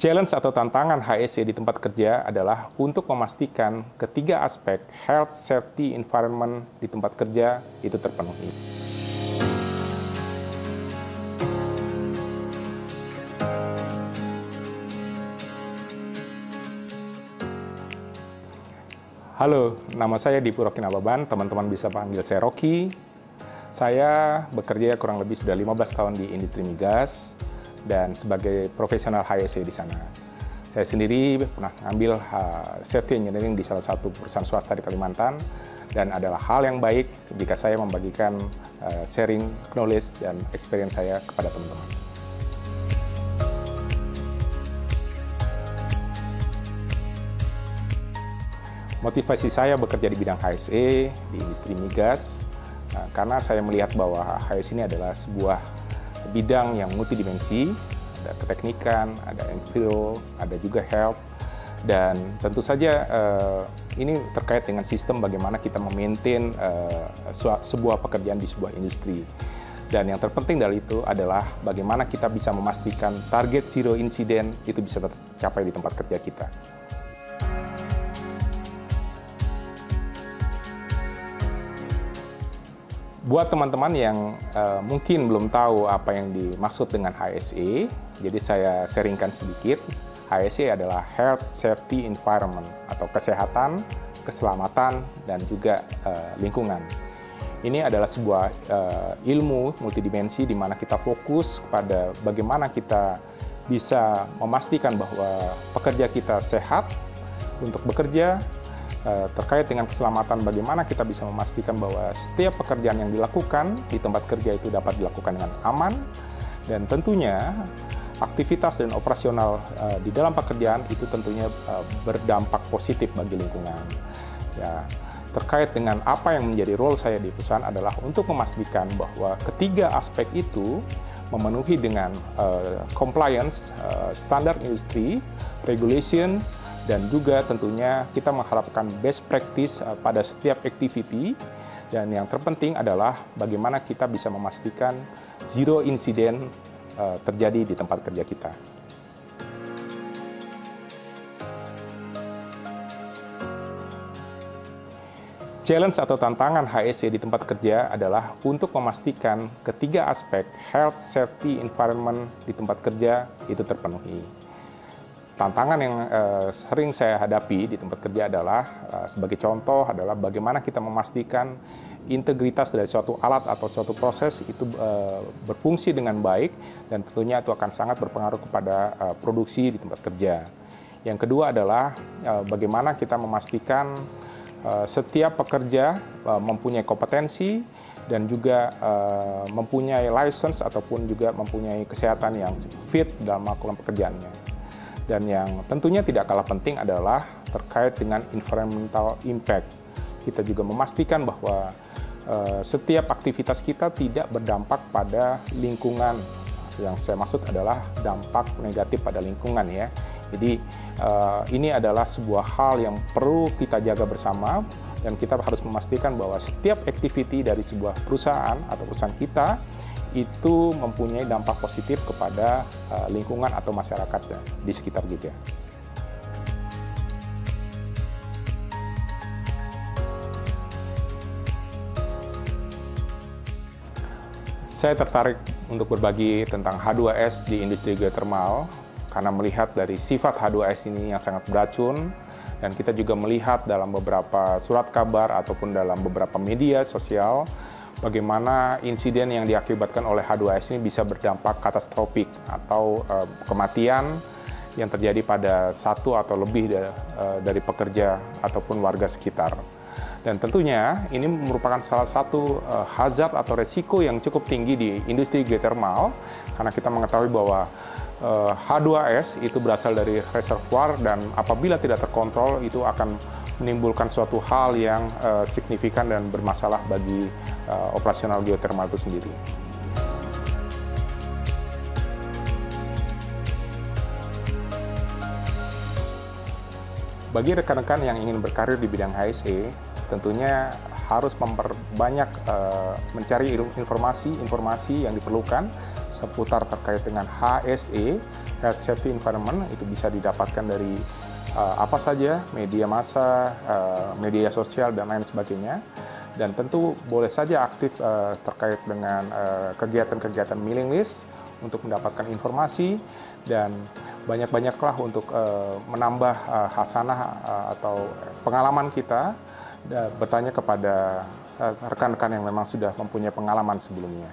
Challenge atau tantangan HSE di tempat kerja adalah untuk memastikan ketiga aspek health, safety, environment di tempat kerja itu terpenuhi. Halo, nama saya Dipu Rocky Nababan, teman-teman bisa panggil saya Rocky. Saya bekerja kurang lebih sudah 15 tahun di industri migas dan sebagai profesional HSE di sana. Saya sendiri pernah mengambil safety engineering di salah satu perusahaan swasta di Kalimantan dan adalah hal yang baik jika saya membagikan sharing knowledge dan experience saya kepada teman-teman. Motivasi saya bekerja di bidang HSE, di industri migas, karena saya melihat bahwa HSE ini adalah sebuah bidang yang multidimensi, ada keteknikan, ada enviro, ada juga health, dan tentu saja ini terkait dengan sistem bagaimana kita memaintain sebuah pekerjaan di sebuah industri. Dan yang terpenting dari itu adalah bagaimana kita bisa memastikan target zero incident itu bisa tercapai di tempat kerja kita. Buat teman-teman yang mungkin belum tahu apa yang dimaksud dengan HSE, jadi saya sharingkan sedikit. HSE adalah Health, Safety, Environment atau kesehatan, keselamatan, dan juga lingkungan. Ini adalah sebuah ilmu multidimensi di mana kita fokus pada bagaimana kita bisa memastikan bahwa pekerja kita sehat untuk bekerja. Terkait dengan keselamatan, bagaimana kita bisa memastikan bahwa setiap pekerjaan yang dilakukan di tempat kerja itu dapat dilakukan dengan aman, dan tentunya aktivitas dan operasional di dalam pekerjaan itu tentunya berdampak positif bagi lingkungan. Ya, terkait dengan apa yang menjadi role saya di perusahaan adalah untuk memastikan bahwa ketiga aspek itu memenuhi dengan compliance, standar industri, regulation, dan juga tentunya kita mengharapkan best practice pada setiap activity, dan yang terpenting adalah bagaimana kita bisa memastikan zero incident terjadi di tempat kerja kita. Challenge atau tantangan HSE di tempat kerja adalah untuk memastikan ketiga aspek health, safety, environment di tempat kerja itu terpenuhi. Tantangan yang sering saya hadapi di tempat kerja adalah, sebagai contoh adalah bagaimana kita memastikan integritas dari suatu alat atau suatu proses itu berfungsi dengan baik, dan tentunya itu akan sangat berpengaruh kepada produksi di tempat kerja. Yang kedua adalah bagaimana kita memastikan setiap pekerja mempunyai kompetensi dan juga mempunyai license ataupun juga mempunyai kesehatan yang fit dalam melakukan pekerjaannya. Dan yang tentunya tidak kalah penting adalah terkait dengan environmental impact. Kita juga memastikan bahwa setiap aktivitas kita tidak berdampak pada lingkungan. Yang saya maksud adalah dampak negatif pada lingkungan ya. Jadi ini adalah sebuah hal yang perlu kita jaga bersama, dan kita harus memastikan bahwa setiap activity dari sebuah perusahaan atau perusahaan kita itu mempunyai dampak positif kepada lingkungan atau masyarakat di sekitar juga. Saya tertarik untuk berbagi tentang H2S di industri geothermal karena melihat dari sifat H2S ini yang sangat beracun, dan kita juga melihat dalam beberapa surat kabar ataupun dalam beberapa media sosial bagaimana insiden yang diakibatkan oleh H2S ini bisa berdampak katastrofik atau kematian yang terjadi pada satu atau lebih dari pekerja ataupun warga sekitar. Dan tentunya ini merupakan salah satu hazard atau resiko yang cukup tinggi di industri geothermal, karena kita mengetahui bahwa H2S itu berasal dari reservoir, dan apabila tidak terkontrol itu akan menimbulkan suatu hal yang signifikan dan bermasalah bagi operasional geothermal itu sendiri. Bagi rekan-rekan yang ingin berkarir di bidang HSE, tentunya harus memperbanyak mencari informasi yang diperlukan seputar terkait dengan HSE, Health Safety Environment, itu bisa didapatkan dari apa saja, media massa, media sosial, dan lain sebagainya. Dan tentu boleh saja aktif terkait dengan kegiatan-kegiatan mailing list untuk mendapatkan informasi, dan banyak-banyaklah untuk menambah hasanah atau pengalaman kita, bertanya kepada rekan-rekan yang memang sudah mempunyai pengalaman sebelumnya.